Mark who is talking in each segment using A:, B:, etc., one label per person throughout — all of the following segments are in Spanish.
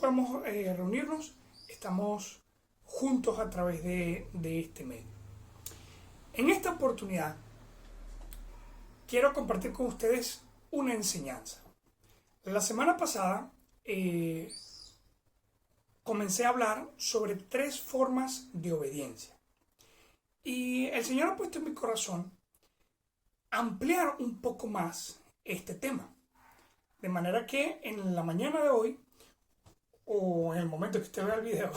A: podemos reunirnos, estamos juntos a través de este medio. En esta oportunidad quiero compartir con ustedes una enseñanza. La semana pasada comencé a hablar sobre 3 formas de obediencia. Y el Señor ha puesto en mi corazón ampliar un poco más este tema. De manera que en la mañana de hoy, o en el momento que usted vea el video,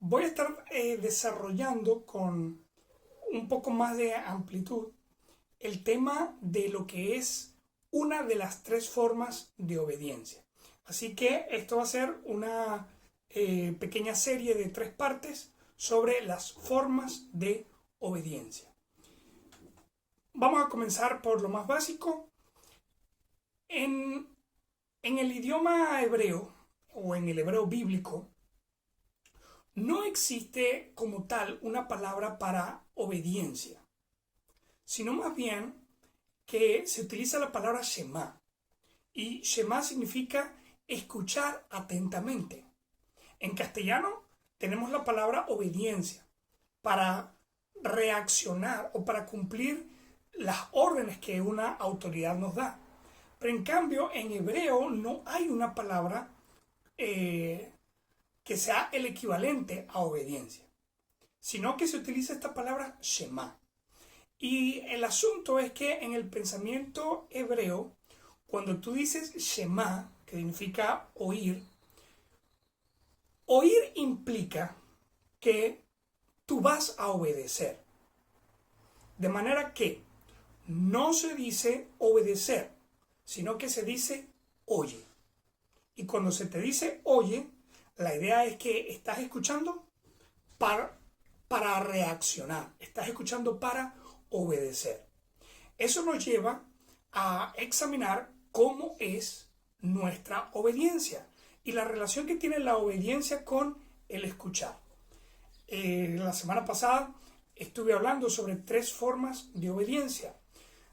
A: voy a estar desarrollando con un poco más de amplitud el tema de lo que es una de las 3 formas de obediencia. Así que esto va a ser una pequeña serie de 3 partes sobre las formas de obediencia. Vamos a comenzar por lo más básico. En el idioma hebreo o en el hebreo bíblico no existe como tal una palabra para obediencia, sino más bien que se utiliza la palabra Shema. Y Shema significa escuchar atentamente. En castellano tenemos la palabra obediencia para reaccionar o para cumplir las órdenes que una autoridad nos da. Pero en cambio en hebreo no hay una palabra que sea el equivalente a obediencia, sino que se utiliza esta palabra Shema. Y el asunto es que en el pensamiento hebreo, cuando tú dices Shema, que significa oír, oír implica que tú vas a obedecer. De manera que no se dice obedecer, sino que se dice oye. Y cuando se te dice oye, la idea es que estás escuchando para reaccionar, estás escuchando para obedecer. Eso nos lleva a examinar cómo es nuestra obediencia y la relación que tiene la obediencia con el escuchar. La semana pasada estuve hablando sobre 3 formas de obediencia: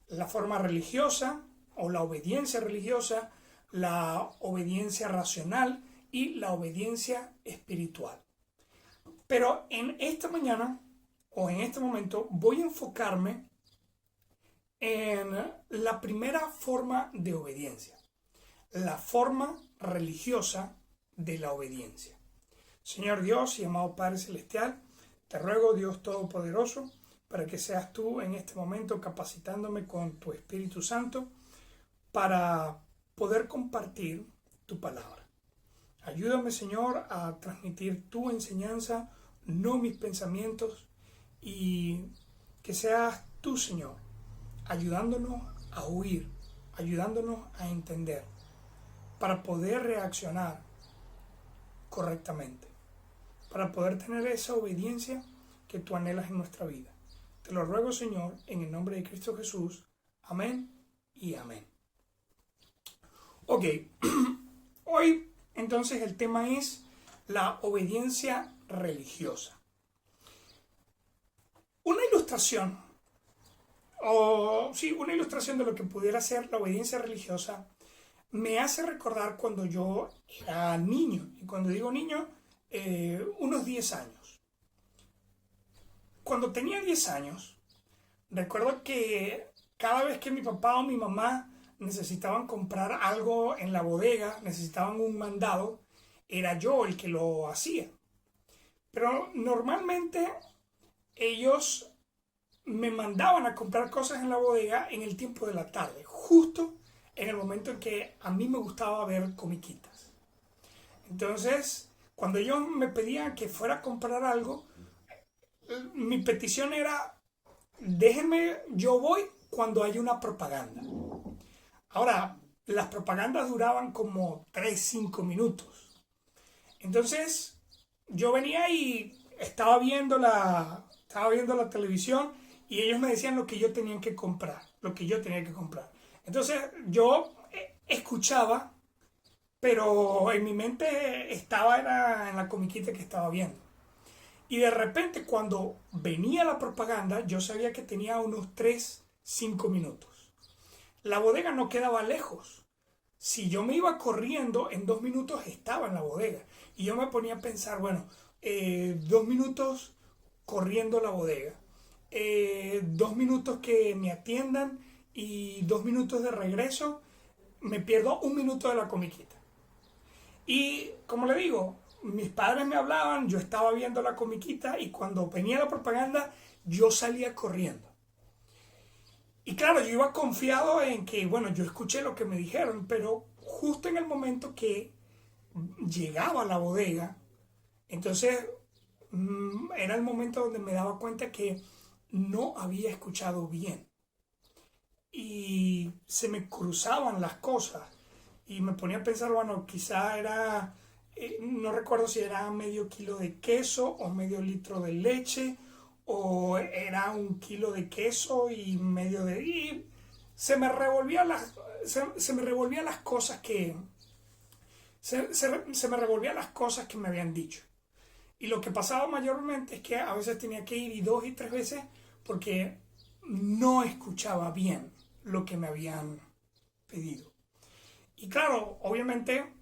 A: la forma religiosa o la obediencia religiosa, la obediencia racional y la obediencia espiritual. Pero en esta mañana o en este momento voy a enfocarme en la primera forma de obediencia, la forma religiosa de la obediencia. Señor Dios y amado Padre Celestial, te ruego, Dios Todopoderoso, para que seas tú en este momento capacitándome con tu Espíritu Santo para poder compartir tu palabra. Ayúdame, Señor, a transmitir tu enseñanza, no mis pensamientos, y que seas tú, Señor, ayudándonos a oír, ayudándonos a entender, para poder reaccionar correctamente, para poder tener esa obediencia que tú anhelas en nuestra vida. Te lo ruego, Señor, en el nombre de Cristo Jesús. Amén y amén. Ok, hoy entonces el tema es la obediencia religiosa. Una ilustración de lo que pudiera ser la obediencia religiosa me hace recordar cuando yo era niño. Y cuando digo niño, unos 10 años. Cuando tenía 10 años, recuerdo que cada vez que mi papá o mi mamá necesitaban comprar algo en la bodega, necesitaban un mandado, era yo el que lo hacía. Pero normalmente ellos me mandaban a comprar cosas en la bodega en el tiempo de la tarde, justo en el momento en que a mí me gustaba ver comiquitas. Entonces, cuando ellos me pedían que fuera a comprar algo, mi petición era: déjenme, yo voy cuando hay una propaganda. Ahora, las propagandas duraban como 3-5 minutos. Entonces, yo venía y estaba viendo la televisión y ellos me decían lo que yo tenía que comprar, Entonces, yo escuchaba, pero en mi mente era en la comiquita que estaba viendo. Y de repente, cuando venía la propaganda, yo sabía que tenía unos 3-5 minutos. La bodega no quedaba lejos. si yo me iba corriendo, en 2 minutos estaba en la bodega. Y yo me ponía a pensar, bueno, 2 minutos corriendo a la bodega, 2 minutos que me atiendan y 2 minutos de regreso, me pierdo 1 minuto de la comiquita. Y como le digo, mis padres me hablaban, yo estaba viendo la comiquita y cuando venía la propaganda yo salía corriendo. Y claro, yo iba confiado en que, bueno, yo escuché lo que me dijeron, pero justo en el momento que llegaba a la bodega, entonces era el momento donde me daba cuenta que no había escuchado bien. Y se me cruzaban las cosas. Y me ponía a pensar, bueno, quizá era, no recuerdo si era medio kilo de queso o medio litro de leche, o era 1 kilo de queso y medio de... Y se me revolvían las cosas que... Se me revolvían las cosas que me habían dicho. Y lo que pasaba mayormente es que a veces tenía que ir y 2 y 3 veces porque no escuchaba bien lo que me habían pedido. Y claro, obviamente,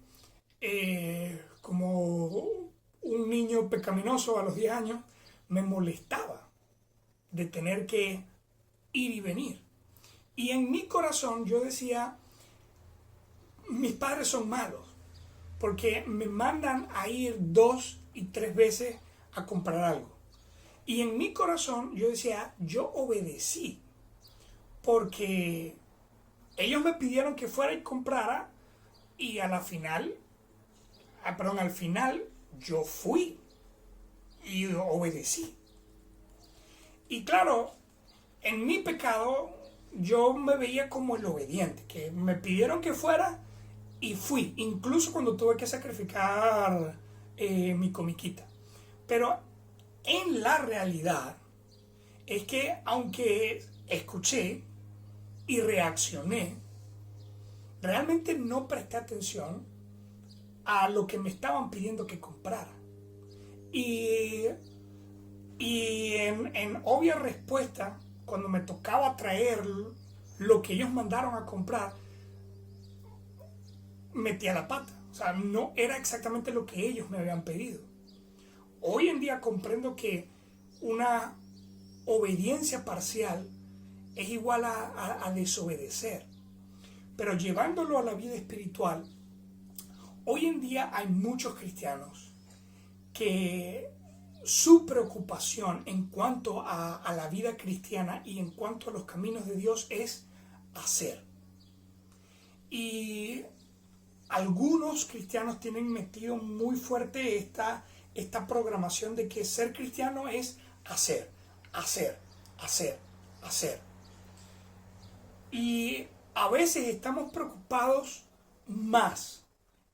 A: como un niño pecaminoso a los 10 años, me molestaba de tener que ir y venir. Y en mi corazón yo decía, mis padres son malos, porque me mandan a ir 2 y 3 veces a comprar algo. Y en mi corazón yo decía, yo obedecí, porque ellos me pidieron que fuera y comprara y al final yo fui y obedecí. Y claro, en mi pecado yo me veía como el obediente, que me pidieron que fuera y fui, incluso cuando tuve que sacrificar mi comiquita. Pero en la realidad es que aunque escuché y reaccioné, realmente no presté atención a lo que me estaban pidiendo que comprara. Y, en obvia respuesta, cuando me tocaba traer lo que ellos mandaron a comprar, metía la pata. O sea, no era exactamente lo que ellos me habían pedido. Hoy en día comprendo que una obediencia parcial es igual a desobedecer. Pero llevándolo a la vida espiritual, hoy en día hay muchos cristianos que su preocupación en cuanto a la vida cristiana y en cuanto a los caminos de Dios es hacer. Y algunos cristianos tienen metido muy fuerte esta programación de que ser cristiano es hacer, hacer, hacer, hacer. Y a veces estamos preocupados más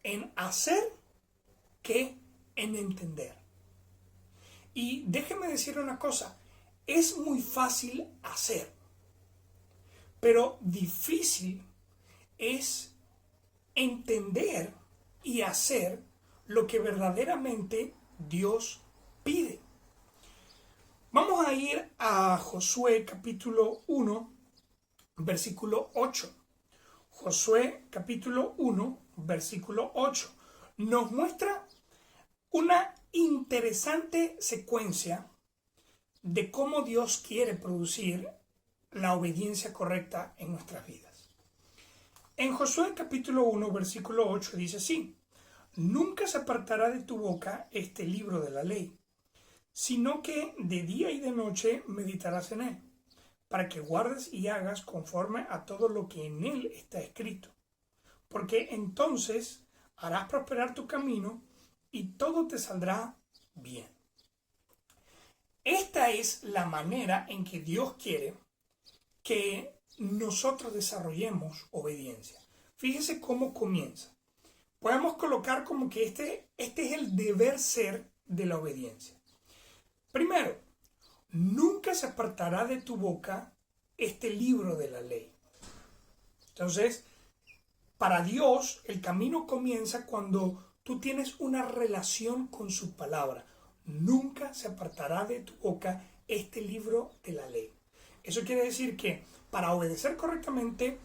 A: en hacer que en entender. Y déjeme decirle una cosa, es muy fácil hacer, pero difícil es entender y hacer lo que verdaderamente Dios pide. Vamos a ir a Josué capítulo 1, versículo 8. Josué capítulo 1, versículo 8. Nos muestra una interesante secuencia de cómo Dios quiere producir la obediencia correcta en nuestras vidas. En Josué capítulo 1, versículo 8 dice así: nunca se apartará de tu boca este libro de la ley, sino que de día y de noche meditarás en él, para que guardes y hagas conforme a todo lo que en él está escrito, porque entonces harás prosperar tu camino y todo te saldrá bien. Esta es la manera en que Dios quiere que nosotros desarrollemos obediencia. Fíjese cómo comienza. Podemos colocar como que este es el deber ser de la obediencia. Primero, nunca se apartará de tu boca este libro de la ley. Entonces, para Dios, el camino comienza cuando tú tienes una relación con su palabra. Nunca se apartará de tu boca este libro de la ley. Eso quiere decir que para obedecer correctamente,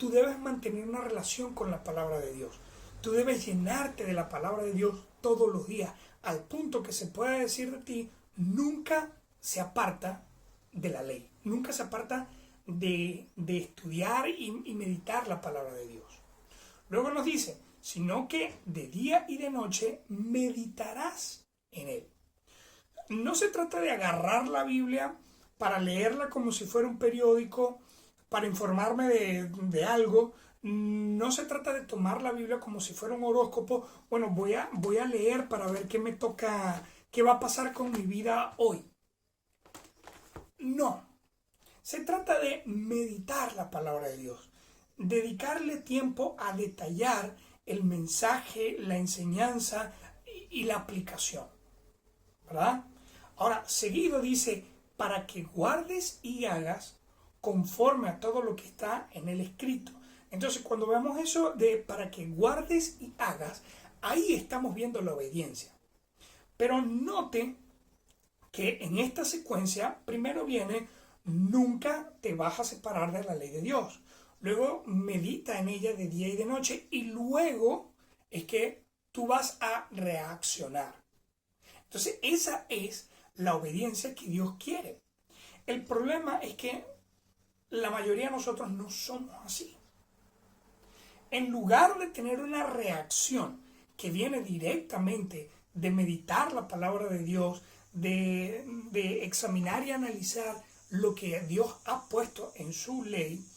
A: tú debes mantener una relación con la palabra de Dios. Tú debes llenarte de la palabra de Dios todos los días, al punto que se pueda decir de ti, nunca se aparta de la ley, nunca se aparta de estudiar y meditar la palabra de Dios. Luego nos dice, sino que de día y de noche meditarás en él. No se trata de agarrar la Biblia para leerla como si fuera un periódico, para informarme de algo. No se trata de tomar la Biblia como si fuera un horóscopo. Bueno, voy a leer para ver qué me toca, qué va a pasar con mi vida hoy. No. Se trata de meditar la palabra de Dios. Dedicarle tiempo a detallar el mensaje, la enseñanza y la aplicación. ¿Verdad? Ahora, seguido dice, para que guardes y hagas conforme a todo lo que está en el escrito. Entonces, cuando vemos eso de para que guardes y hagas, ahí estamos viendo la obediencia. Pero note que en esta secuencia, primero viene, nunca te vas a separar de la ley de Dios. Luego, medita en ella de día y de noche. Y luego es que tú vas a reaccionar. Entonces, esa es la obediencia que Dios quiere. El problema es que la mayoría de nosotros no somos así. En lugar de tener una reacción que viene directamente de meditar la palabra de Dios, de examinar y analizar lo que Dios ha puesto en su ley,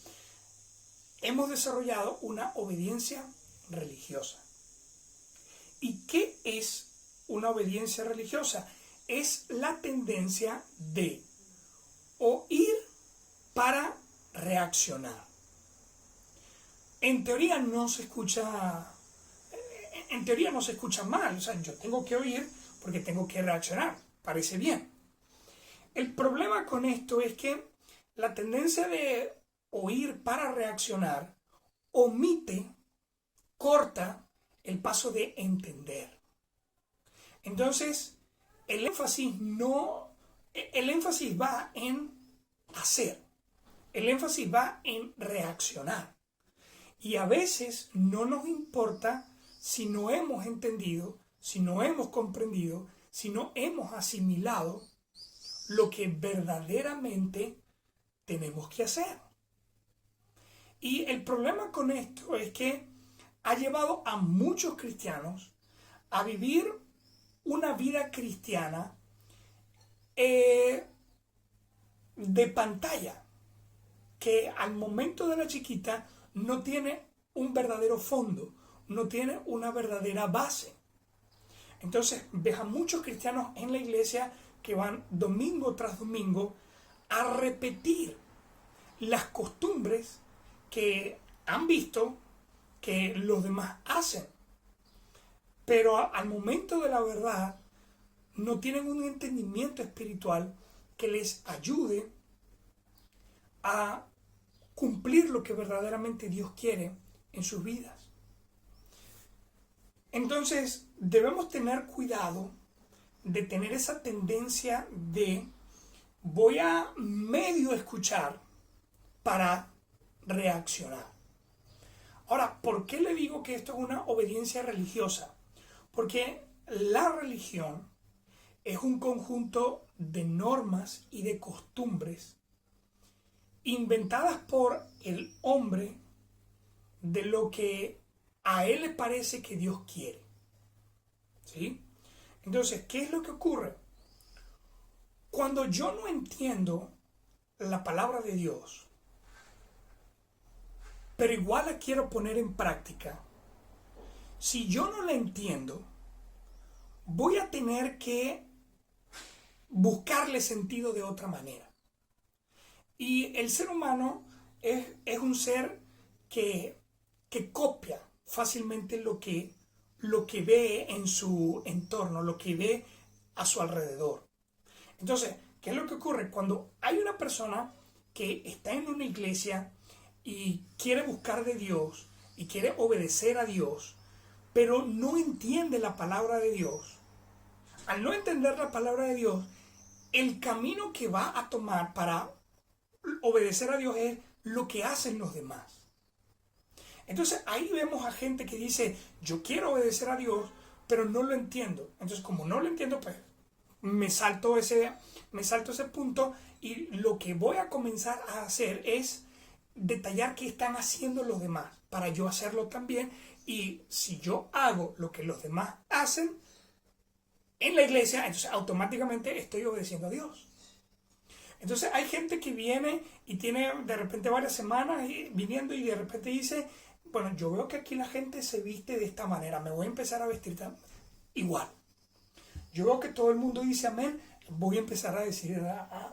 A: hemos desarrollado una obediencia religiosa. ¿Y qué es una obediencia religiosa? Es la tendencia de oír para reaccionar. En teoría no se escucha mal. O sea, yo tengo que oír porque tengo que reaccionar. Parece bien. El problema con esto es que la tendencia de oír para reaccionar omite, corta el paso de entender. Entonces, el énfasis va en hacer. El énfasis va en reaccionar. Y a veces no nos importa si no hemos entendido, si no hemos comprendido, si no hemos asimilado lo que verdaderamente tenemos que hacer. Y el problema con esto es que ha llevado a muchos cristianos a vivir una vida cristiana de pantalla, que al momento de la chiquita no tiene un verdadero fondo, no tiene una verdadera base. Entonces ves a muchos cristianos en la iglesia que van domingo tras domingo a repetir las costumbres que han visto que los demás hacen. Pero al momento de la verdad no tienen un entendimiento espiritual que les ayude a cumplir lo que verdaderamente Dios quiere en sus vidas. Entonces debemos tener cuidado de tener esa tendencia de voy a medio escuchar para reaccionar. Ahora, ¿por qué le digo que esto es una obediencia religiosa? Porque la religión es un conjunto de normas y de costumbres inventadas por el hombre de lo que a él le parece que Dios quiere. ¿Sí? Entonces, ¿qué es lo que ocurre? Cuando yo no entiendo la palabra de Dios, pero igual la quiero poner en práctica, si yo no la entiendo, voy a tener que buscarle sentido de otra manera. Y el ser humano es un ser que copia fácilmente lo que ve en su entorno, lo que ve a su alrededor. Entonces, ¿qué es lo que ocurre? Cuando hay una persona que está en una iglesia y quiere buscar de Dios y quiere obedecer a Dios, pero no entiende la palabra de Dios, al no entender la palabra de Dios, el camino que va a tomar para obedecer a Dios es lo que hacen los demás. Entonces ahí vemos a gente que dice, yo quiero obedecer a Dios, pero no lo entiendo. Entonces como no lo entiendo, pues me salto ese punto, y lo que voy a comenzar a hacer es detallar qué están haciendo los demás para yo hacerlo también. Y si yo hago lo que los demás hacen en la iglesia, entonces automáticamente estoy obedeciendo a Dios. Entonces hay gente que viene y tiene de repente varias semanas viniendo y de repente dice, bueno, yo veo que aquí la gente se viste de esta manera, me voy a empezar a vestir igual. Yo veo que todo el mundo dice amén, voy a empezar a decir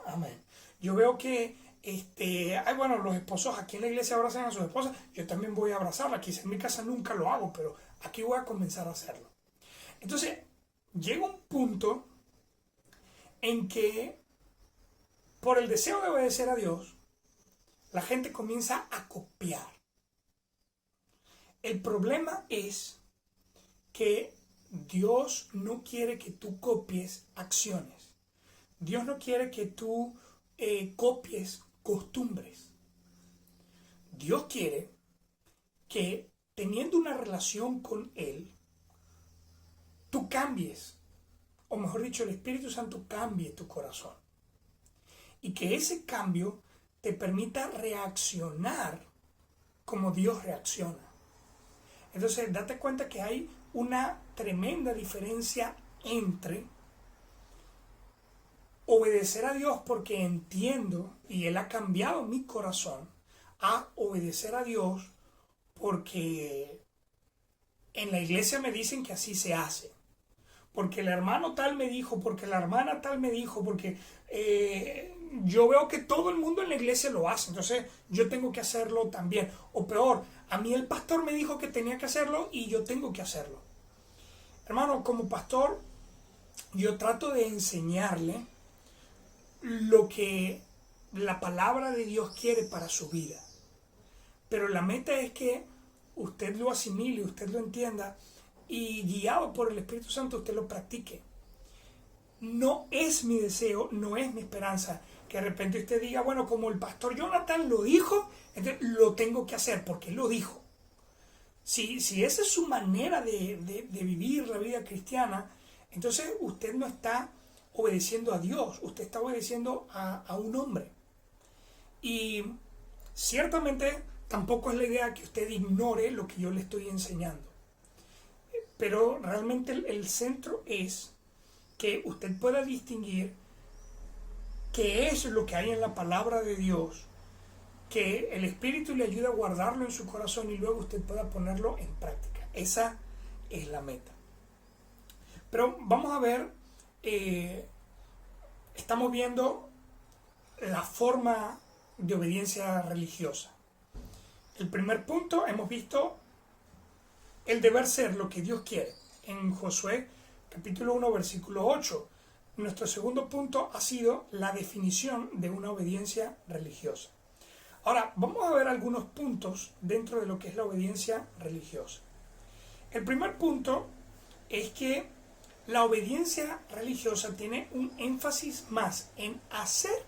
A: amén. Yo veo que bueno, los esposos aquí en la iglesia abrazan a sus esposas, yo también voy a abrazarla. Quizás en mi casa nunca lo hago, pero aquí voy a comenzar a hacerlo. Entonces llega un punto en que por el deseo de obedecer a Dios, la gente comienza a copiar. El problema es que Dios no quiere que tú copies acciones. Dios no quiere que tú copies costumbres. Dios quiere que teniendo una relación con Él, tú cambies, o mejor dicho, el Espíritu Santo cambie tu corazón. Y que ese cambio te permita reaccionar como Dios reacciona. Entonces, date cuenta que hay una tremenda diferencia entre obedecer a Dios porque entiendo y Él ha cambiado mi corazón, a obedecer a Dios porque en la iglesia me dicen que así se hace. Porque el hermano tal me dijo, porque la hermana tal me dijo, porque yo veo que todo el mundo en la iglesia lo hace, entonces yo tengo que hacerlo también. O peor, a mí el pastor me dijo que tenía que hacerlo y yo tengo que hacerlo. Hermano, como pastor, yo trato de enseñarle lo que la palabra de Dios quiere para su vida. Pero la meta es que usted lo asimile, usted lo entienda, y guiado por el Espíritu Santo usted lo practique. No es mi deseo, no es mi esperanza que de repente usted diga, bueno, como el pastor Jonathan lo dijo, entonces lo tengo que hacer porque él lo dijo. Si esa es su manera de vivir la vida cristiana, entonces usted no está obedeciendo a Dios, usted está obedeciendo a un hombre. Y ciertamente tampoco es la idea que usted ignore lo que yo le estoy enseñando. Pero realmente el centro es que usted pueda distinguir qué es lo que hay en la palabra de Dios, que el Espíritu le ayude a guardarlo en su corazón y luego usted pueda ponerlo en práctica. Esa es la meta. Pero vamos a ver, estamos viendo la forma de obediencia religiosa. El primer punto, hemos visto el deber ser lo que Dios quiere en Josué capítulo 1 versículo 8. Nuestro segundo punto ha sido la definición de una obediencia religiosa. Ahora vamos a ver algunos puntos dentro de lo que es la obediencia religiosa. El primer punto es que la obediencia religiosa tiene un énfasis más en hacer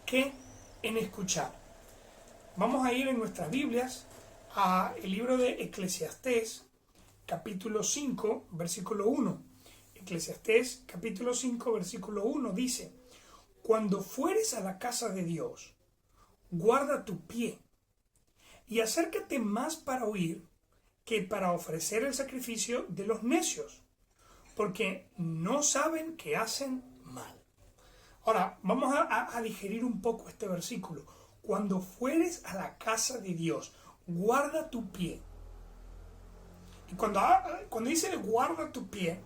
A: que en escuchar. Vamos a ir en nuestras Biblias al libro de Eclesiastés capítulo 5 versículo 1. Eclesiastés capítulo 5 versículo 1 dice: cuando fueres a la casa de Dios, guarda tu pie y acércate más para oír que para ofrecer el sacrificio de los necios, porque no saben que hacen mal. Ahora, vamos a digerir un poco este versículo. Cuando fueres a la casa de Dios, guarda tu pie. Y cuando dice guarda tu pie,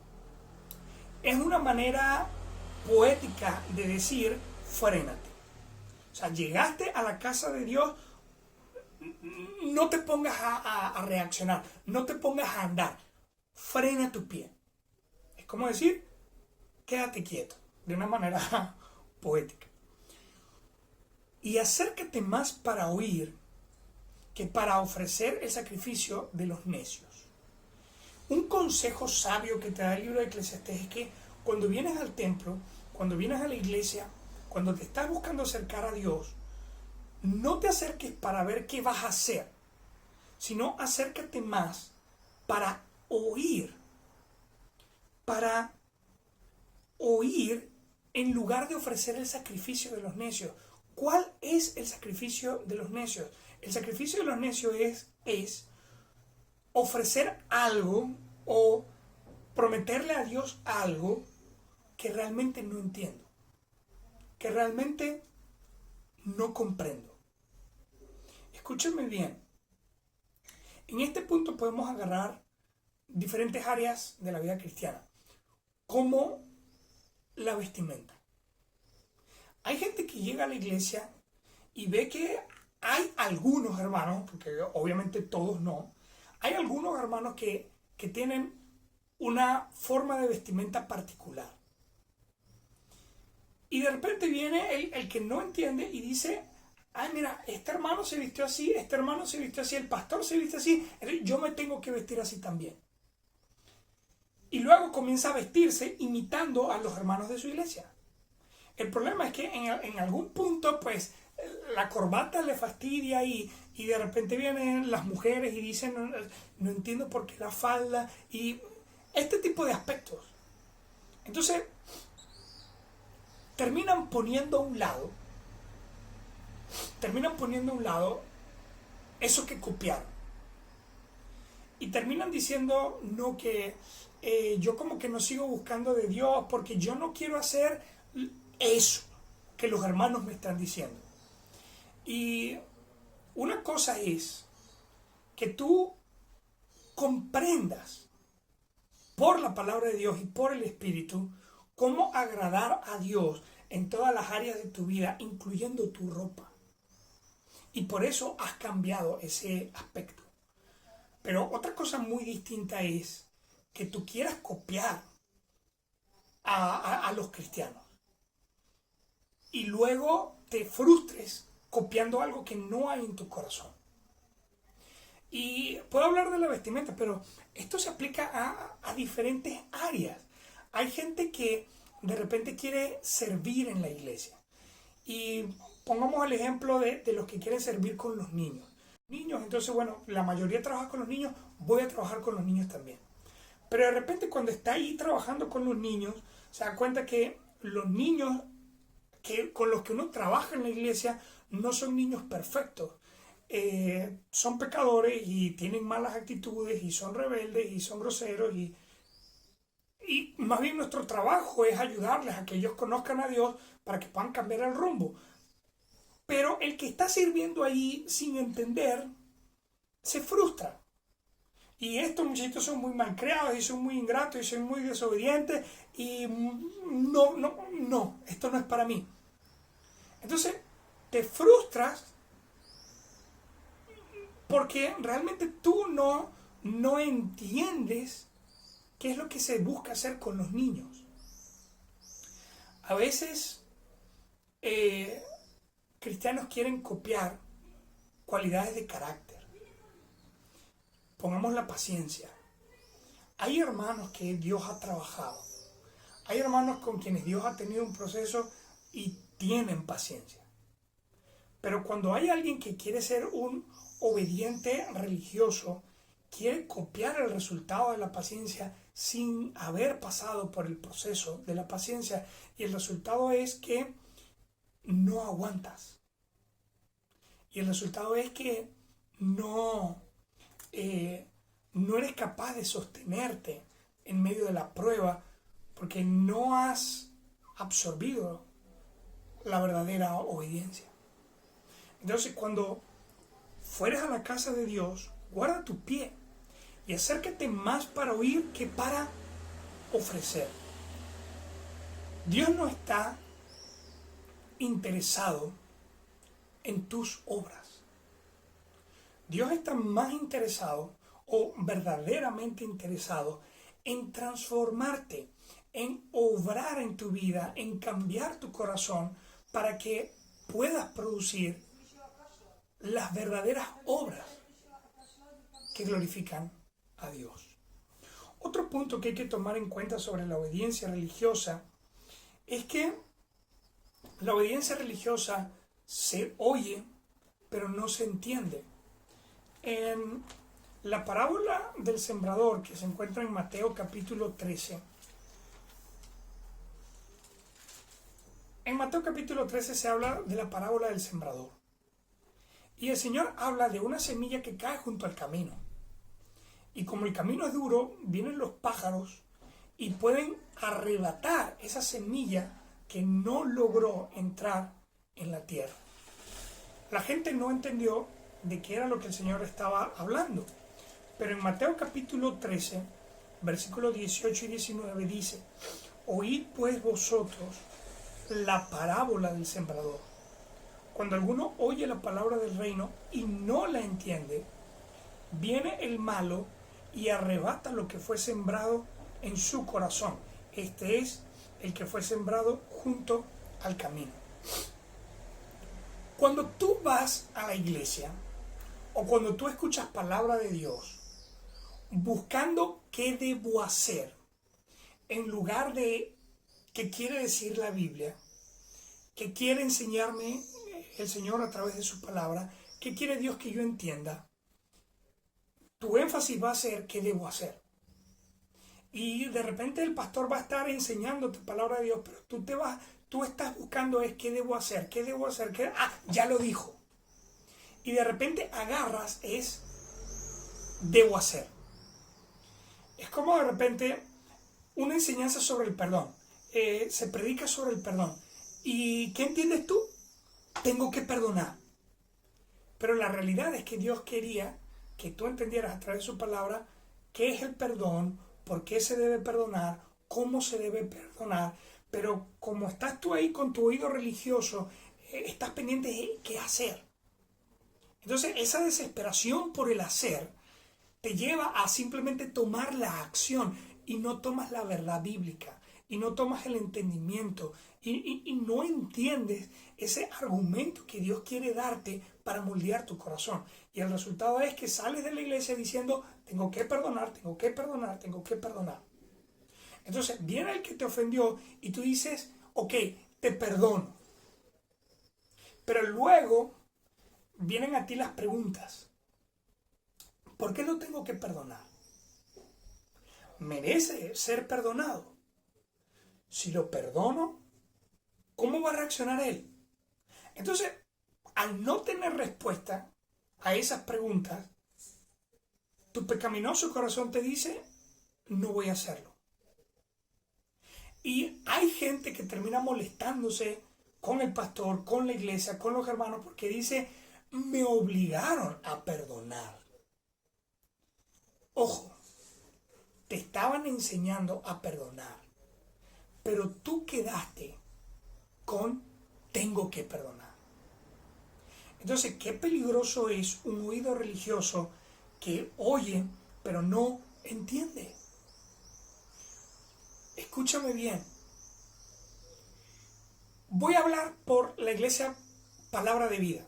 A: es una manera poética de decir frénate. O sea, llegaste a la casa de Dios, no te pongas a reaccionar, no te pongas a andar, frena tu pie. Es como decir, quédate quieto, de una manera poética. Y acércate más para oír que para ofrecer el sacrificio de los necios. Un consejo sabio que te da el libro de Eclesiastés es que cuando vienes al templo, cuando vienes a la iglesia, cuando te estás buscando acercar a Dios, no te acerques para ver qué vas a hacer, sino acércate más para oír en lugar de ofrecer el sacrificio de los necios. ¿Cuál es el sacrificio de los necios? El sacrificio de los necios es ofrecer algo o prometerle a Dios algo que realmente no entiendo, que realmente no comprendo. Escúchenme bien. En este punto podemos agarrar diferentes áreas de la vida cristiana, como la vestimenta. Hay gente que llega a la iglesia y ve que hay algunos hermanos, porque obviamente todos no, hay algunos hermanos que tienen una forma de vestimenta particular. Y de repente viene el que no entiende y dice, ay, mira, este hermano se vistió así, este hermano se vistió así, el pastor se viste así, yo me tengo que vestir así también. Y luego comienza a vestirse imitando a los hermanos de su iglesia. El problema es que en algún punto, pues, la corbata le fastidia y de repente vienen las mujeres y dicen, no entiendo por qué la falda, y este tipo de aspectos. Entonces, terminan poniendo a un lado eso que copiaron. Y terminan diciendo, no, que yo como que no sigo buscando de Dios porque yo no quiero hacer eso que los hermanos me están diciendo. Y una cosa es que tú comprendas por la palabra de Dios y por el Espíritu cómo agradar a Dios en todas las áreas de tu vida, incluyendo tu ropa. Y por eso has cambiado ese aspecto. Pero otra cosa muy distinta es que tú quieras copiar a los cristianos y luego te frustres copiando algo que no hay en tu corazón. Y puedo hablar de la vestimenta, pero esto se aplica a diferentes áreas. Hay gente que de repente quiere servir en la iglesia. Y pongamos el ejemplo de los que quieren servir con los niños. Entonces, bueno, la mayoría trabaja con los niños, voy a trabajar con los niños también. Pero de repente cuando está ahí trabajando con los niños, se da cuenta que los niños con los que uno trabaja en la iglesia no son niños perfectos. Son pecadores y tienen malas actitudes y son rebeldes y son groseros y más bien nuestro trabajo es ayudarles a que ellos conozcan a Dios para que puedan cambiar el rumbo. Pero el que está sirviendo ahí sin entender se frustra. Y estos muchachitos son muy malcriados y son muy ingratos y son muy desobedientes y no, esto no es para mí. Entonces te frustras porque realmente tú no entiendes qué es lo que se busca hacer con los niños. A veces cristianos quieren copiar cualidades de carácter. Pongamos la paciencia. Hay hermanos que Dios ha trabajado. Hay hermanos con quienes Dios ha tenido un proceso y tienen paciencia. Pero cuando hay alguien que quiere ser un obediente religioso, quiere copiar el resultado de la paciencia sin haber pasado por el proceso de la paciencia, y el resultado es que no aguantas. Y el resultado es que no eres capaz de sostenerte en medio de la prueba porque no has absorbido la verdadera obediencia. Entonces, cuando fueres a la casa de Dios, guarda tu pie y acércate más para oír que para ofrecer. Dios no está interesado en tus obras. Dios está más interesado o verdaderamente interesado en transformarte, en obrar en tu vida, en cambiar tu corazón para que puedas producir las verdaderas obras que glorifican a Dios. Otro punto que hay que tomar en cuenta sobre la obediencia religiosa es que la obediencia religiosa se oye, pero no se entiende. en la parábola del sembrador que se encuentra en Mateo capítulo 13. En Mateo capítulo 13 se habla de la parábola del sembrador. Y el Señor habla de una semilla que cae junto al camino. Y como el camino es duro, vienen los pájaros y pueden arrebatar esa semilla que no logró entrar en la tierra. La gente no entendió de qué era lo que el Señor estaba hablando. Pero en Mateo capítulo 13, versículos 18 y 19 dice: oíd pues vosotros la parábola del sembrador. Cuando alguno oye la palabra del reino y no la entiende, viene el malo y arrebata lo que fue sembrado en su corazón. Este es el que fue sembrado junto al camino. Cuando tú vas a la iglesia o cuando tú escuchas palabra de Dios, buscando qué debo hacer, en lugar de qué quiere decir la Biblia, qué quiere enseñarme el Señor a través de su palabra, qué quiere Dios que yo entienda, tu énfasis va a ser qué debo hacer. Y de repente el pastor va a estar enseñándote palabra de Dios, pero tú estás buscando es qué debo hacer, ya lo dijo. Y de repente agarras es debo hacer. Es como de repente una enseñanza sobre el perdón. Se predica sobre el perdón. ¿Y qué entiendes tú? Tengo que perdonar. Pero la realidad es que Dios quería que tú entendieras a través de su palabra qué es el perdón, por qué se debe perdonar, cómo se debe perdonar. Pero como estás tú ahí con tu oído religioso, estás pendiente de qué hacer. Entonces esa desesperación por el hacer te lleva a simplemente tomar la acción y no tomas la verdad bíblica y no tomas el entendimiento y no entiendes ese argumento que Dios quiere darte para moldear tu corazón. Y el resultado es que sales de la iglesia diciendo tengo que perdonar, tengo que perdonar, tengo que perdonar. Entonces viene el que te ofendió y tú dices ok, te perdono. Pero luego vienen a ti las preguntas. ¿Por qué lo tengo que perdonar? ¿Merece ser perdonado? Si lo perdono, ¿cómo va a reaccionar él? Entonces, al no tener respuesta a esas preguntas, tu pecaminoso corazón te dice, no voy a hacerlo. Y hay gente que termina molestándose con el pastor, con la iglesia, con los hermanos, porque dice, me obligaron a perdonar. Ojo, te estaban enseñando a perdonar, pero tú quedaste con tengo que perdonar. Entonces, qué peligroso es un oído religioso que oye, pero no entiende. Escúchame bien. Voy a hablar por la iglesia Palabra de Vida,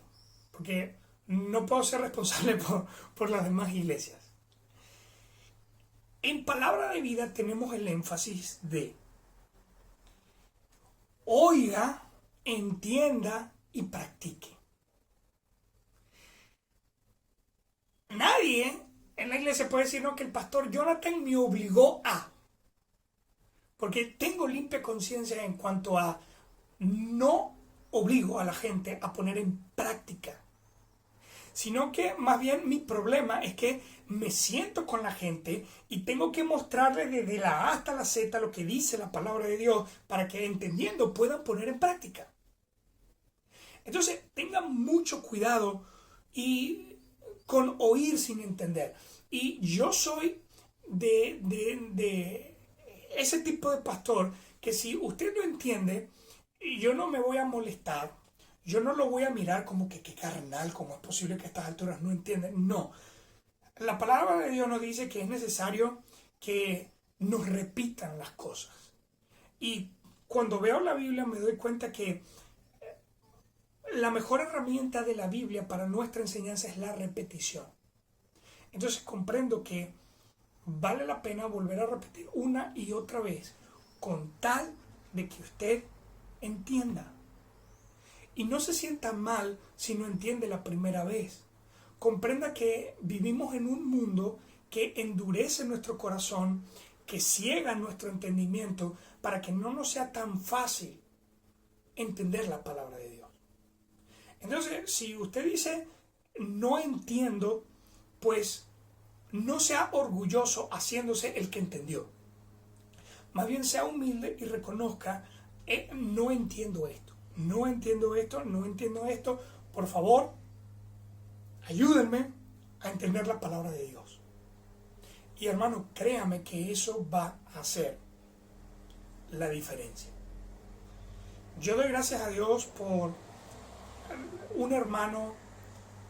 A: porque no puedo ser responsable por las demás iglesias. En Palabra de Vida tenemos el énfasis de oiga, entienda y practique. Nadie en la iglesia puede decir no, que el pastor Jonathan me obligó a. Porque tengo limpia conciencia en cuanto a no obligo a la gente a poner en práctica. Sino que más bien mi problema es que me siento con la gente y tengo que mostrarle desde la A hasta la Z lo que dice la palabra de Dios para que entendiendo puedan poner en práctica. Entonces tengan mucho cuidado y con oír sin entender. Y yo soy de ese tipo de pastor que si usted no entiende, yo no me voy a molestar. Yo no lo voy a mirar como que qué carnal, cómo es posible que a estas alturas no entiendan. No. La palabra de Dios nos dice que es necesario que nos repitan las cosas. Y cuando veo la Biblia me doy cuenta que la mejor herramienta de la Biblia para nuestra enseñanza es la repetición. Entonces comprendo que vale la pena volver a repetir una y otra vez con tal de que usted entienda. Y no se sienta mal si no entiende la primera vez, comprenda que vivimos en un mundo que endurece nuestro corazón, que ciega nuestro entendimiento para que no nos sea tan fácil entender la palabra de Dios. Entonces, si usted dice, no entiendo, pues no sea orgulloso haciéndose el que entendió. Más bien sea humilde y reconozca, no entiendo esto, no entiendo esto, no entiendo esto. Por favor, ayúdenme a entender la palabra de Dios. Y hermano, créame que eso va a hacer la diferencia. Yo doy gracias a Dios por un hermano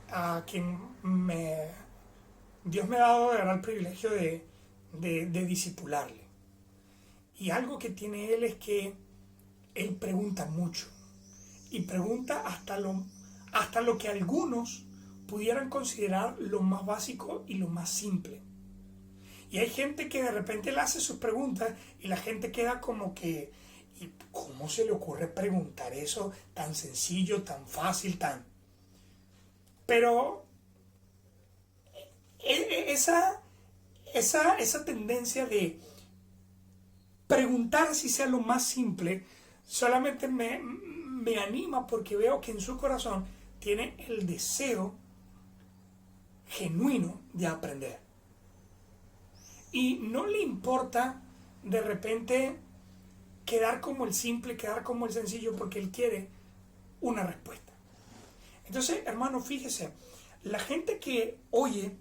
A: a quien Dios me ha dado de verdad el privilegio de discipularle. Y algo que tiene él es que él pregunta mucho. Y pregunta hasta lo que algunos pudieran considerar lo más básico y lo más simple. Y hay gente que de repente le hace sus preguntas y la gente queda como que, ¿y cómo se le ocurre preguntar eso tan sencillo, tan fácil, tan...? Pero esa tendencia de preguntar si sea lo más simple solamente me anima porque veo que en su corazón tiene el deseo genuino de aprender. Y no le importa de repente quedar como el simple, quedar como el sencillo, porque él quiere una respuesta. Entonces, hermano, fíjese, la gente que oye,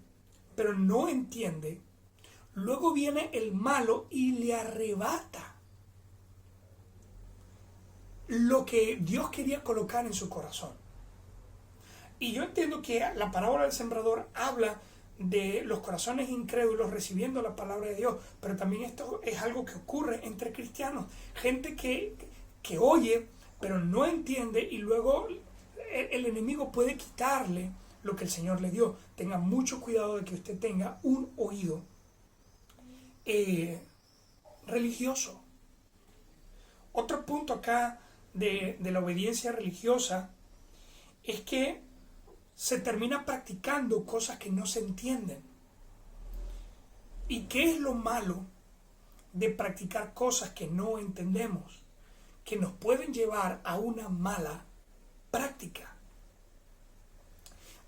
A: pero no entiende, luego viene el malo y le arrebata lo que Dios quería colocar en su corazón. Y yo entiendo que la parábola del sembrador habla de los corazones incrédulos recibiendo la palabra de Dios, pero también esto es algo que ocurre entre cristianos, gente que oye pero no entiende y luego el enemigo puede quitarle lo que el Señor le dio. Tenga mucho cuidado de que usted tenga un oído religioso. Otro punto acá de la obediencia religiosa es que se termina practicando cosas que no se entienden. ¿Y qué es lo malo de practicar cosas que no entendemos? Que nos pueden llevar a una mala práctica.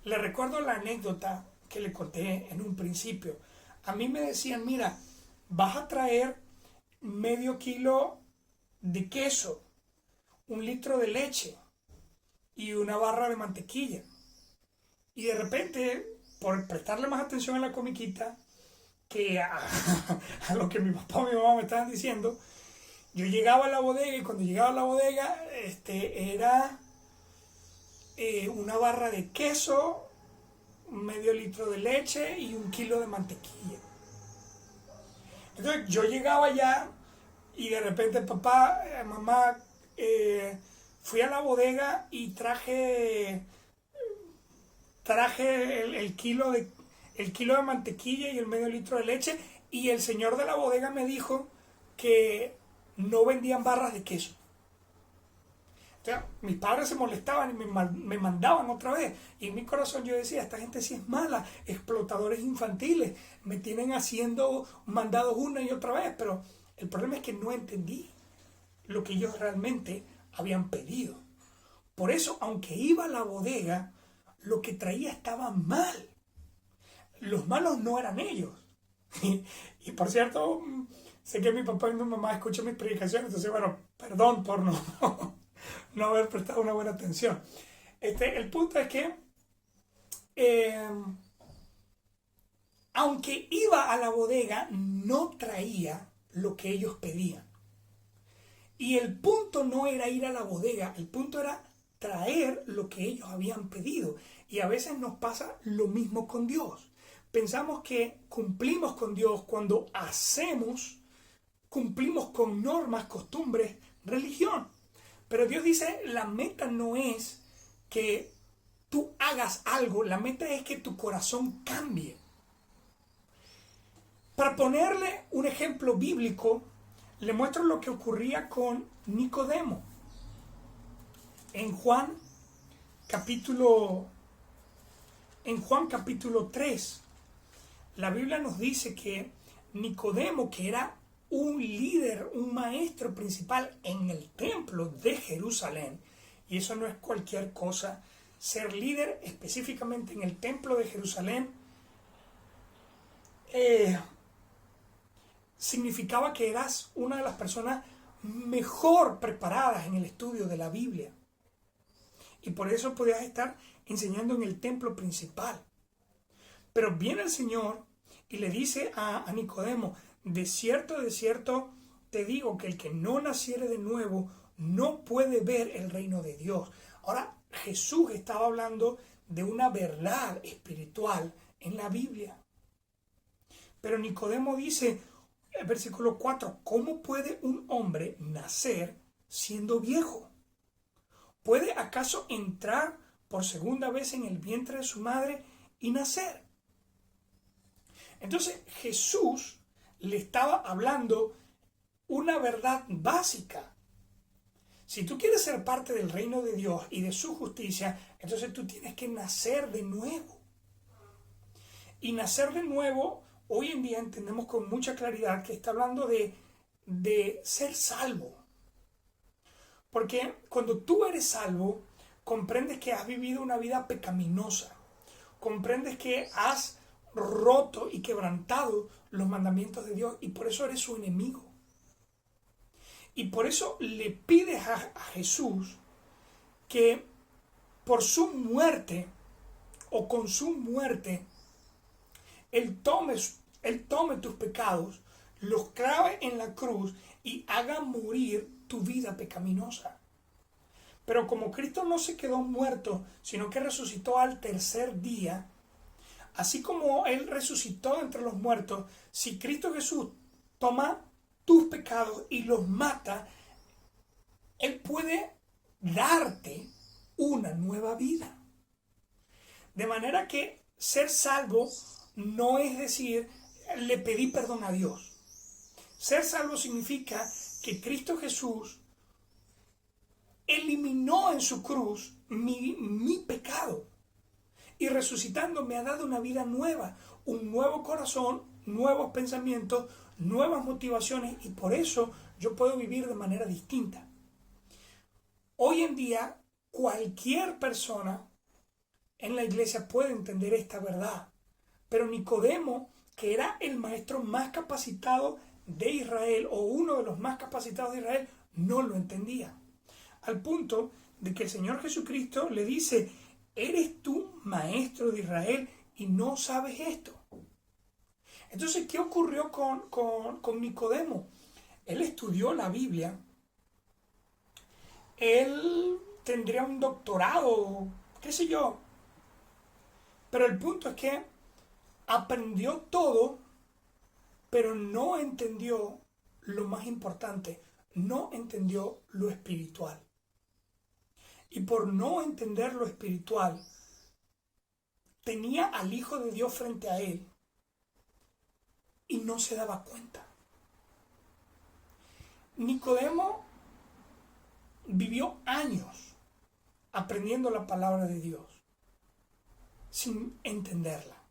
A: Le recuerdo la anécdota que le conté en un principio. A mí me decían, mira, vas a traer medio kilo de queso, 1 litro de leche y una barra de mantequilla. Y de repente, por prestarle más atención a la comiquita que a lo que mi papá y mi mamá me estaban diciendo, yo llegaba a la bodega y cuando llegaba a la bodega era una barra de queso, medio litro de leche y 1 kilo de mantequilla. Entonces yo llegaba allá y de repente papá, mamá, fui a la bodega y traje el kilo de mantequilla y el medio litro de leche, y el señor de la bodega me dijo que no vendían barras de queso. O sea, mis padres se molestaban y me mandaban otra vez. Y en mi corazón yo decía, esta gente sí es mala, explotadores infantiles, me tienen haciendo mandados una y otra vez. Pero el problema es que no entendí lo que ellos realmente habían pedido. Por eso, aunque iba a la bodega, lo que traía estaba mal. Los malos no eran ellos. Y por cierto, sé que mi papá y mi mamá escuchan mis predicaciones, entonces bueno, perdón por no haber prestado una buena atención. El punto es que aunque iba a la bodega, no traía lo que ellos pedían. Y el punto no era ir a la bodega, el punto era traer lo que ellos habían pedido. Y a veces nos pasa lo mismo con Dios. Pensamos que cumplimos con Dios cuando cumplimos con normas, costumbres, religión. Pero Dios dice, la meta no es que tú hagas algo, la meta es que tu corazón cambie. Para ponerle un ejemplo bíblico, le muestro lo que ocurría con Nicodemo. En Juan, capítulo En Juan capítulo 3, la Biblia nos dice que Nicodemo, que era un líder, un maestro principal en el templo de Jerusalén, y eso no es cualquier cosa, ser líder específicamente en el templo de Jerusalén, significaba que eras una de las personas mejor preparadas en el estudio de la Biblia. Y por eso podías estar enseñando en el templo principal. Pero viene el Señor y le dice a Nicodemo, de cierto, te digo que el que no naciere de nuevo no puede ver el reino de Dios. Ahora, Jesús estaba hablando de una verdad espiritual en la Biblia. Pero Nicodemo dice, versículo 4, ¿cómo puede un hombre nacer siendo viejo? ¿Puede acaso entrar por segunda vez en el vientre de su madre y nacer? Entonces Jesús le estaba hablando una verdad básica. Si tú quieres ser parte del reino de Dios y de su justicia, entonces tú tienes que nacer de nuevo. Y nacer de nuevo, hoy en día entendemos con mucha claridad que está hablando de ser salvo. Porque cuando tú eres salvo, comprendes que has vivido una vida pecaminosa. Comprendes que has roto y quebrantado los mandamientos de Dios y por eso eres su enemigo. Y por eso le pides a Jesús que por su muerte o con su muerte Él tome tus pecados, los clave en la cruz y haga morir tu vida pecaminosa. Pero como Cristo no se quedó muerto, sino que resucitó al tercer día, así como Él resucitó entre los muertos, si Cristo Jesús toma tus pecados y los mata, Él puede darte una nueva vida. De manera que ser salvo no es decir, le pedí perdón a Dios. Ser salvo significa que Cristo Jesús eliminó en su cruz mi pecado. Y resucitando me ha dado una vida nueva, un nuevo corazón, nuevos pensamientos, nuevas motivaciones y por eso yo puedo vivir de manera distinta. Hoy en día cualquier persona en la iglesia puede entender esta verdad, pero Nicodemo, que era el maestro más capacitado de Israel o uno de los más capacitados de Israel, no lo entendía. Al punto de que el Señor Jesucristo le dice, ¿eres tú maestro de Israel y no sabes esto? Entonces, ¿qué ocurrió con Nicodemo? Él estudió la Biblia, él tendría un doctorado, qué sé yo, pero el punto es que aprendió todo, pero no entendió lo más importante, no entendió lo espiritual. Y por no entender lo espiritual, tenía al Hijo de Dios frente a él y no se daba cuenta. Nicodemo vivió años aprendiendo la palabra de Dios sin entenderla.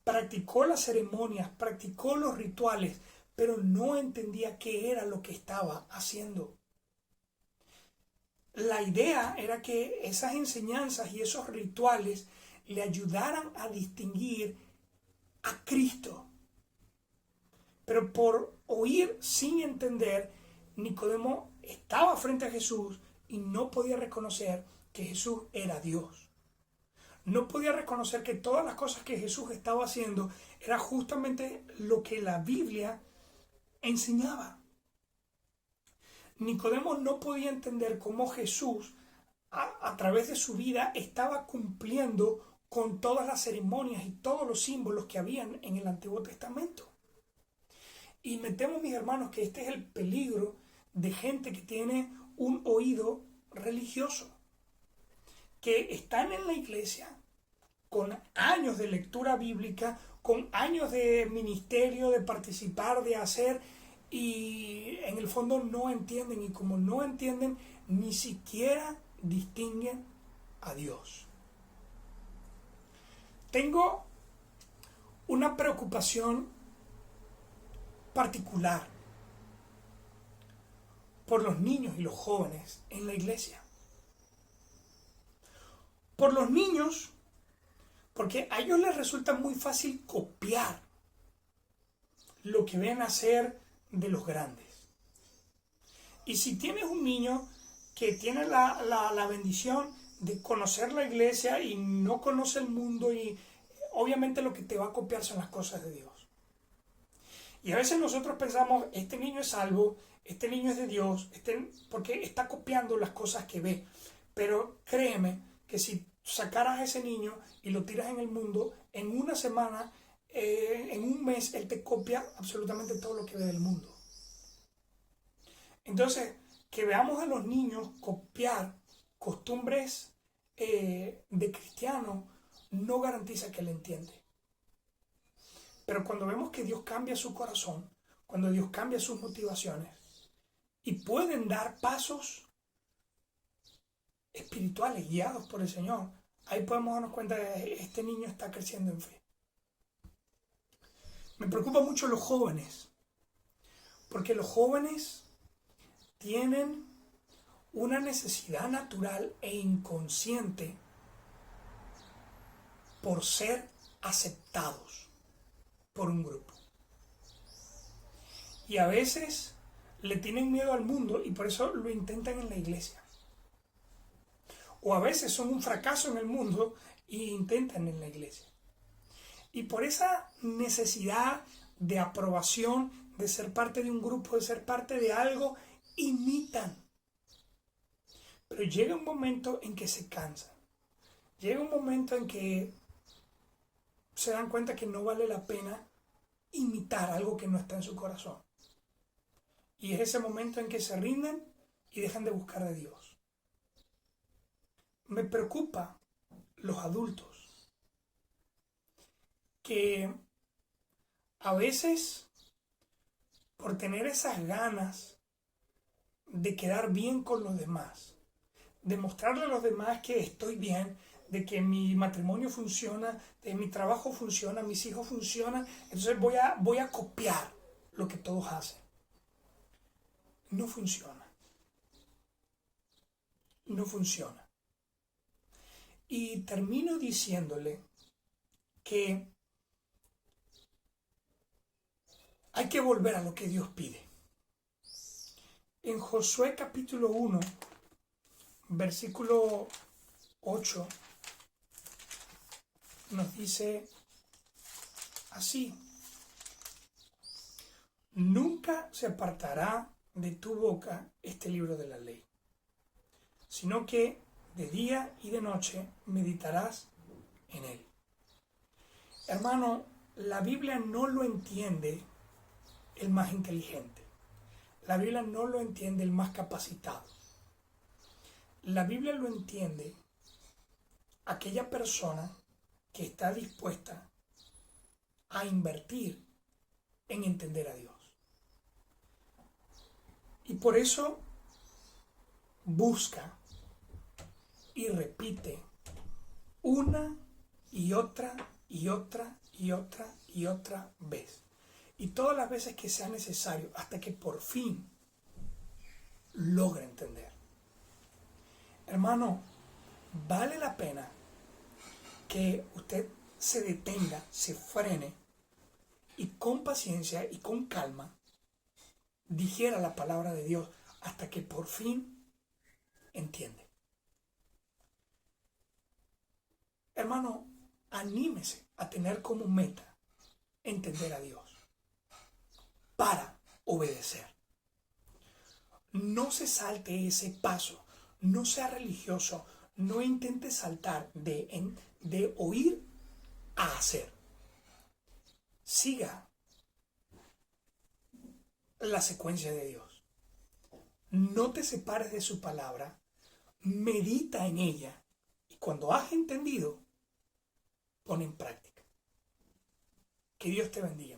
A: Practicó las ceremonias, practicó los rituales, pero no entendía qué era lo que estaba haciendo. La idea era que esas enseñanzas y esos rituales le ayudaran a distinguir a Cristo. Pero por oír sin entender, Nicodemo estaba frente a Jesús y no podía reconocer que Jesús era Dios. No podía reconocer que todas las cosas que Jesús estaba haciendo era justamente lo que la Biblia enseñaba. Nicodemo no podía entender cómo Jesús, a través de su vida, estaba cumpliendo con todas las ceremonias y todos los símbolos que habían en el Antiguo Testamento. Y me temo, mis hermanos, que este es el peligro de gente que tiene un oído religioso, que están en la iglesia con años de lectura bíblica, con años de ministerio, de participar, de hacer, y en el fondo no entienden, y como no entienden, ni siquiera distinguen a Dios. tengo una preocupación particular por los niños y los jóvenes en la iglesia. Por los niños, porque a ellos les resulta muy fácil copiar lo que ven hacer de los grandes. Y si tienes un niño que tiene la bendición de conocer la iglesia y no conoce el mundo, y obviamente lo que te va a copiar son las cosas de Dios. Y a veces nosotros pensamos, este niño es salvo, este niño es de Dios, porque está copiando las cosas que ve. Pero créeme que si sacaras a ese niño y lo tiras en el mundo, en una semana, en un mes, él te copia absolutamente todo lo que ve del mundo. Entonces, que veamos a los niños copiar costumbres de cristianos no garantiza que él entiende. Pero cuando vemos que Dios cambia su corazón, cuando Dios cambia sus motivaciones y pueden dar pasos espirituales guiados por el Señor, ahí podemos darnos cuenta de que este niño está creciendo en fe. Me preocupa mucho los jóvenes, porque los jóvenes tienen una necesidad natural e inconsciente por ser aceptados por un grupo. Y a veces le tienen miedo al mundo y por eso lo intentan en la iglesia. O a veces son un fracaso en el mundo e intentan en la iglesia. Y por esa necesidad de aprobación, de ser parte de un grupo, de ser parte de algo, imitan. Pero llega un momento en que se cansan. Llega un momento en que se dan cuenta que no vale la pena imitar algo que no está en su corazón. Y es ese momento en que se rinden y dejan de buscar a Dios. Me preocupa los adultos que a veces, por tener esas ganas de quedar bien con los demás, de mostrarle a los demás que estoy bien, de que mi matrimonio funciona, de que mi trabajo funciona, mis hijos funcionan, entonces voy a copiar lo que todos hacen. No funciona. No funciona. Y termino diciéndole que hay que volver a lo que Dios pide. En Josué capítulo 1, versículo 8, nos dice así: nunca se apartará de tu boca este libro de la ley, sino que de día y de noche meditarás en él. Hermano, la Biblia no lo entiende el más inteligente. La Biblia no lo entiende el más capacitado. La Biblia lo entiende aquella persona que está dispuesta a invertir en entender a Dios. Y por eso busca y repite una y otra y otra y otra y otra vez. Y todas las veces que sea necesario, hasta que por fin logre entender. Hermano, vale la pena que usted se detenga, se frene y con paciencia y con calma digiera la palabra de Dios hasta que por fin entiende. Hermano, anímese a tener como meta entender a Dios para obedecer. No se salte ese paso, no sea religioso, no intente saltar de oír a hacer. Siga la secuencia de Dios. No te separes de su palabra, medita en ella y cuando has entendido, pon en práctica. Que Dios te bendiga.